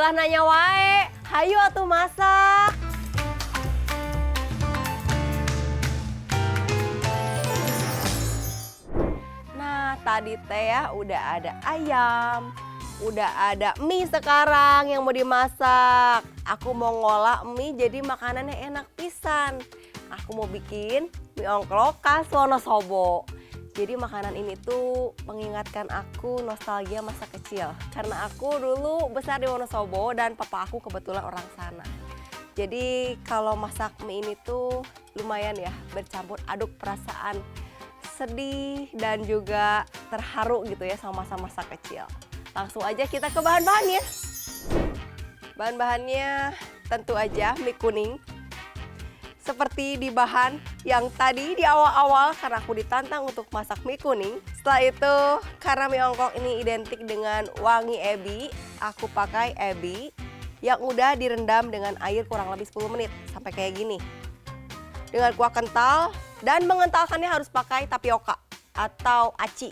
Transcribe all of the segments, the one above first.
Ulah nanya wae, hayu atuh masak. Nah, tadi teh ya udah ada ayam, udah ada mie sekarang yang mau dimasak. Aku mau ngolah mie jadi makanannya enak pisan. Aku mau bikin mie ongklok khas Wonosobo. Jadi makanan ini tuh mengingatkan aku nostalgia masa kecil. Karena aku dulu besar di Wonosobo dan papa aku kebetulan orang sana. Jadi kalau masak mie ini tuh lumayan ya bercampur aduk perasaan sedih dan juga terharu gitu ya sama masa-masa kecil. Langsung aja kita ke bahan-bahannya. Bahan-bahannya tentu aja mie kuning. Seperti di bahan yang tadi di awal-awal karena aku ditantang untuk masak mie kuning. Setelah itu karena mie ongkok ini identik dengan wangi ebi, aku pakai ebi yang udah direndam dengan air kurang lebih 10 menit sampai kayak gini. Dengan kuah kental dan mengentalkannya harus pakai tapioka atau aci.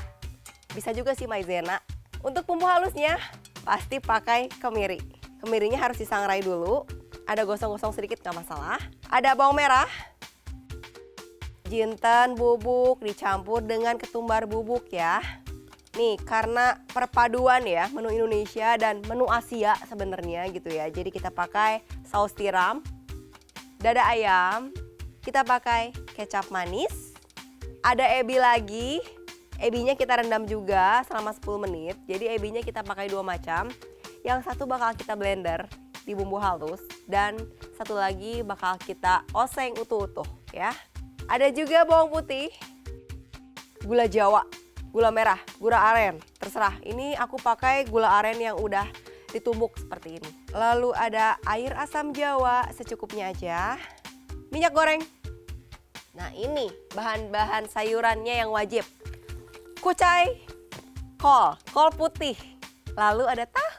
Bisa juga sih maizena. Untuk bumbu halusnya pasti pakai kemiri. Kemirinya harus disangrai dulu. Ada gosong-gosong sedikit nggak masalah. Ada bawang merah, jinten bubuk dicampur dengan ketumbar bubuk ya. Nih karena perpaduan ya menu Indonesia dan menu Asia sebenarnya gitu ya. Jadi kita pakai saus tiram, dada ayam, kita pakai kecap manis, ada ebi lagi. Ebinya kita rendam juga selama 10 menit. Jadi ebinya kita pakai 2 macam. Yang satu bakal kita blender di bumbu halus dan satu lagi bakal kita oseng utuh-utuh ya. Ada juga bawang putih, gula jawa, gula merah, gula aren, terserah. Ini aku pakai gula aren yang udah ditumbuk seperti ini. Lalu ada air asam jawa secukupnya aja. Minyak goreng. Nah ini bahan-bahan sayurannya yang wajib. Kucai, kol putih, lalu ada tahu.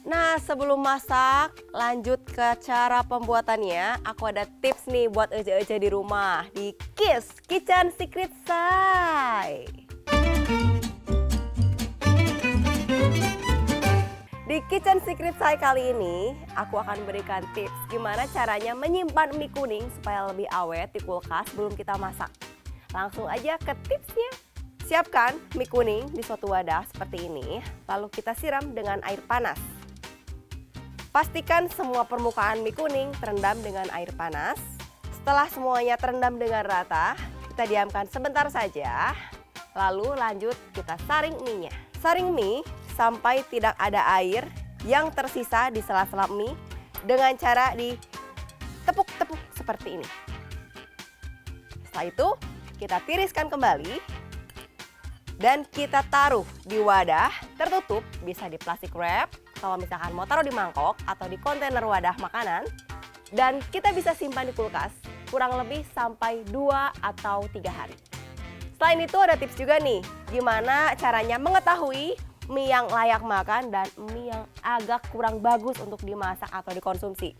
Nah sebelum masak lanjut ke cara pembuatannya, aku ada tips nih buat eja-eja di rumah di KIS Kitchen Secret Sai. Di Kitchen Secret Sai kali ini aku akan berikan tips gimana caranya menyimpan mie kuning supaya lebih awet di kulkas sebelum kita masak. Langsung aja ke tipsnya. Siapkan mie kuning di suatu wadah seperti ini, lalu kita siram dengan air panas. Pastikan semua permukaan mie kuning terendam dengan air panas. Setelah semuanya terendam dengan rata, kita diamkan sebentar saja. Lalu lanjut kita saring mie-nya. Saring mie sampai tidak ada air yang tersisa di sela-sela mie dengan cara ditepuk-tepuk seperti ini. Setelah itu kita tiriskan kembali dan kita taruh di wadah tertutup, bisa di plastik wrap. Kalau misalkan mau taruh di mangkok atau di kontainer wadah makanan. Dan kita bisa simpan di kulkas kurang lebih sampai 2 atau 3 hari. Selain itu ada tips juga nih, gimana caranya mengetahui mie yang layak makan dan mie yang agak kurang bagus untuk dimasak atau dikonsumsi.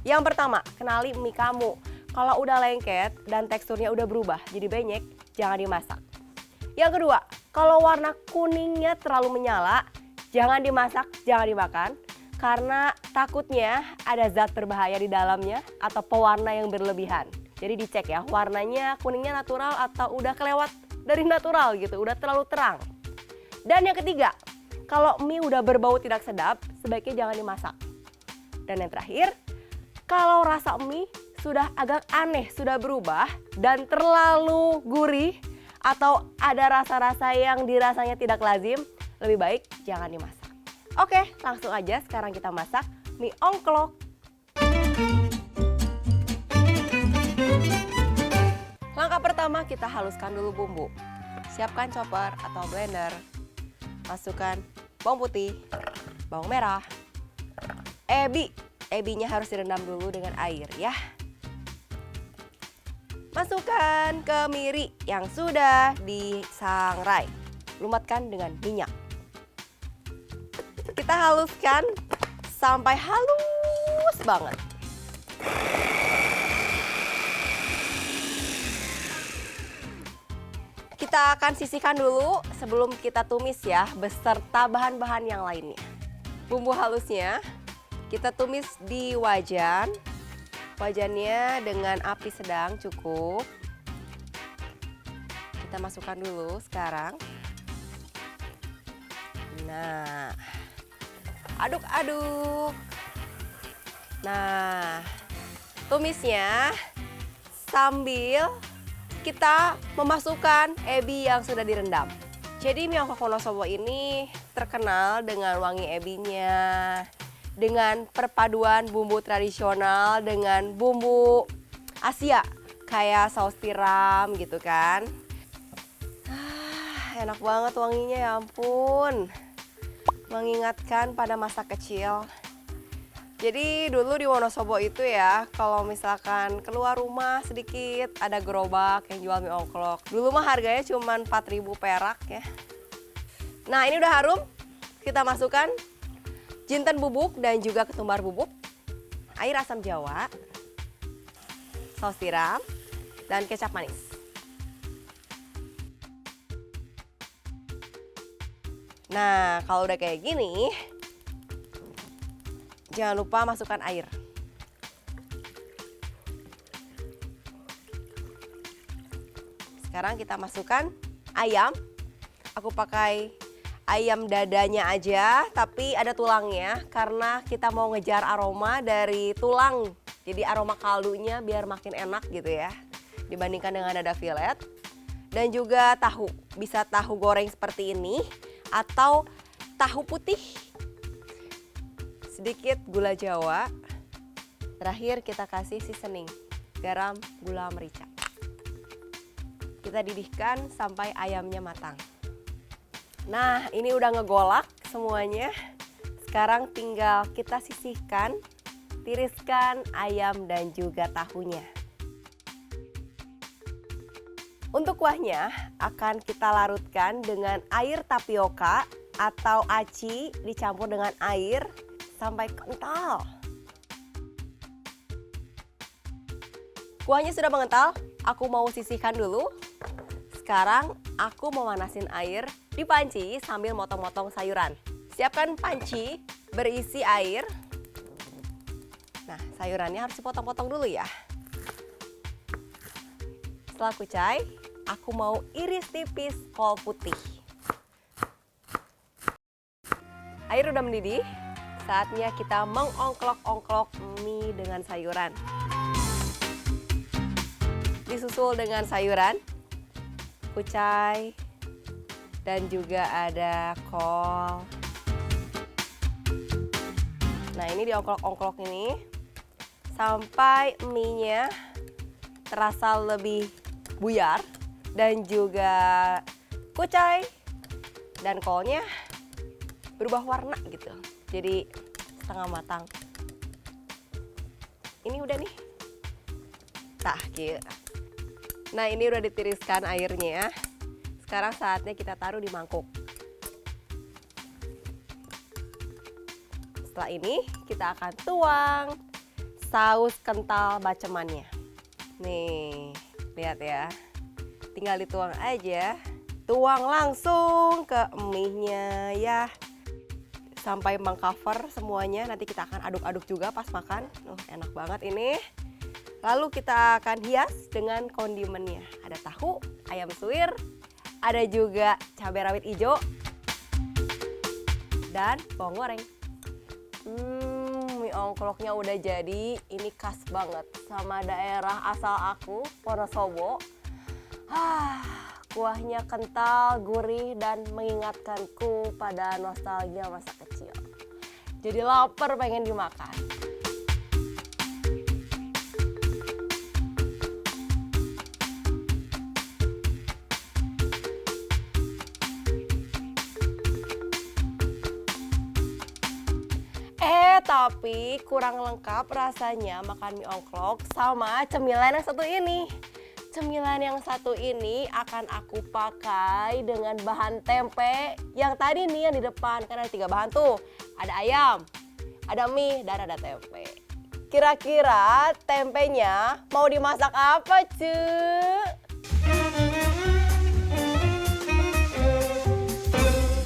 Yang pertama, kenali mie kamu. Kalau udah lengket dan teksturnya udah berubah jadi benyek, jangan dimasak. Yang kedua, kalau warna kuningnya terlalu menyala, jangan dimasak, jangan dimakan. Karena takutnya ada zat berbahaya di dalamnya atau pewarna yang berlebihan. Jadi dicek ya, warnanya kuningnya natural atau udah kelewat dari natural gitu, udah terlalu terang. Dan yang ketiga, kalau mie udah berbau tidak sedap, sebaiknya jangan dimasak. Dan yang terakhir, kalau rasa mie sudah agak aneh, sudah berubah dan terlalu gurih atau ada rasa-rasa yang dirasanya tidak lazim, lebih baik jangan dimasak. Oke, langsung aja sekarang kita masak mie ongklok. Langkah pertama kita haluskan dulu bumbu. Siapkan chopper atau blender. Masukkan bawang putih, bawang merah, ebi. Ebinya harus direndam dulu dengan air ya. Masukkan kemiri yang sudah disangrai. Lumatkan dengan minyak. Kita haluskan sampai halus banget. Kita akan sisihkan dulu sebelum kita tumis ya, beserta bahan-bahan yang lainnya. Bumbu halusnya kita tumis di wajan. Wajannya dengan api sedang cukup. Kita masukkan dulu sekarang. Nah, aduk-aduk. Nah, tumisnya sambil kita memasukkan ebi yang sudah direndam. Jadi mie ongklok Wonosobo ini terkenal dengan wangi ebinya, dengan perpaduan bumbu tradisional dengan bumbu Asia kayak saus tiram gitu kan. Enak banget wanginya, ya ampun. Mengingatkan pada masa kecil. Jadi dulu di Wonosobo itu ya, kalau misalkan keluar rumah sedikit ada gerobak yang jual mie ongklok. Dulu mah harganya cuma 4.000 perak ya. Nah, ini udah harum. Kita masukkan jinten bubuk dan juga ketumbar bubuk, air asam jawa, saus tiram, dan kecap manis. Nah, kalau udah kayak gini, jangan lupa masukkan air. Sekarang kita masukkan ayam. Aku pakai ayam dadanya aja, tapi ada tulangnya karena kita mau ngejar aroma dari tulang. Jadi aroma kaldunya biar makin enak gitu ya, dibandingkan dengan dada filet. Dan juga tahu, bisa tahu goreng seperti ini atau tahu putih. Sedikit gula jawa. Terakhir kita kasih seasoning, garam, gula merica. Kita didihkan sampai ayamnya matang. Nah, ini udah ngegolak semuanya. Sekarang tinggal kita sisihkan, tiriskan ayam dan juga tahunya. Untuk kuahnya akan kita larutkan dengan air tapioka atau aci dicampur dengan air sampai kental. Kuahnya sudah mengental, aku mau sisihkan dulu. Sekarang aku mau manasin air di panci sambil motong-motong sayuran. Siapkan panci berisi air. Nah, sayurannya harus dipotong-potong dulu ya. Setelah kucai, aku mau iris tipis kol putih. Air udah mendidih, saatnya kita mengongklok-ongklok mie dengan sayuran. Disusul dengan sayuran, kucai, dan juga ada kol. Nah, ini diongklok-ongklok ini sampai mie-nya terasa lebih buyar dan juga kucai dan kolnya berubah warna gitu. Jadi setengah matang. Ini udah nih. Tah, gitu. Nah, ini udah ditiriskan airnya. Sekarang saatnya kita taruh di mangkuk. Setelah ini kita akan tuang saus kental bacemannya. Nih, lihat ya. Tinggal dituang aja. Tuang langsung ke mie-nya ya. Sampai mengcover semuanya. Nanti kita akan aduk-aduk juga pas makan. Enak banget ini. Lalu kita akan hias dengan kondimennya. Ada tahu, ayam suwir, ada juga cabai rawit hijau, dan bawang goreng. Mie ongkloknya udah jadi. Ini khas banget sama daerah asal aku, Wonosobo. Kuahnya kental, gurih, dan mengingatkanku pada nostalgia masa kecil. Jadi lapar pengen dimakan. Tapi kurang lengkap rasanya makan mie ongklok sama cemilan yang satu ini. Cemilan yang satu ini akan aku pakai dengan bahan tempe yang tadi nih yang di depan. Karena ada 3 bahan tuh. Ada ayam, ada mie, dan ada tempe. Kira-kira tempenya mau dimasak apa, Cuk?